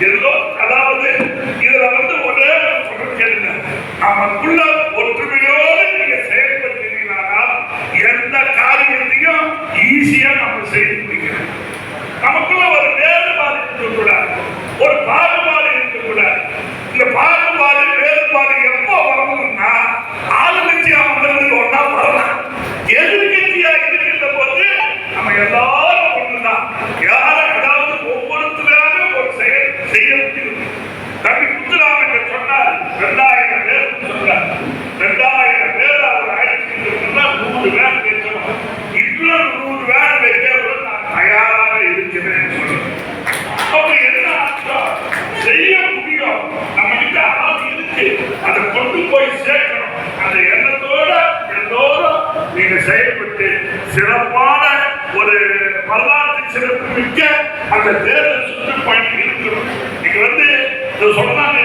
Yellow அதாவது இதுல ஒரே கேளுங்க, நமக்குள்ள ஒற்றுமையோடு நீங்க செயல்படுத்தீங்கன்னா எந்த காரியத்தையும் ஈஸியா நம்ம செய்ய முடியும். நமக்குள்ள ஒரு வேறுபாடு இருக்கக்கூடாது, ஒரு பாகுபாடு இருக்கக்கூடாது. இந்த பாகுபாடு வேறுபாடு எப்போ வரணும்னா ஆளுங்கட்சியா வந்தது ஒன்னா வரலாம். எதிர்கட்சியா இருக்கின்ற போது நம்ம எல்லாரும் ஒண்ணுதான். யாரும் அதாவது ஒவ்வொருத்தராக ஒரு செயல் செய்ய முடியும். தம்பி முத்துராமன் சொன்னார் 2000 பேர் சொன்னார். 2000 பேர் அவர் ஆயிரத்தி 100 பேர் பேசணும். இன்னும் 100 பேர் பேச நான் தயாராக இருக்கிறேன். அப்ப என்ன அர்த்தம்? செய்ய முடியும், நம்ம கிட்ட ஆள் இருக்கு, அதை கொண்டு போய் சேர்க்கணும். அந்த எண்ணத்தோட எல்லோரும் நீங்க செயல்பட்டு சிறப்பான ஒரு வரலாற்று சிறப்பு மிக்க அந்த தேர்தல் சுற்றுப்பயணம் இருக்கணும். நீங்க சொன்னாங்க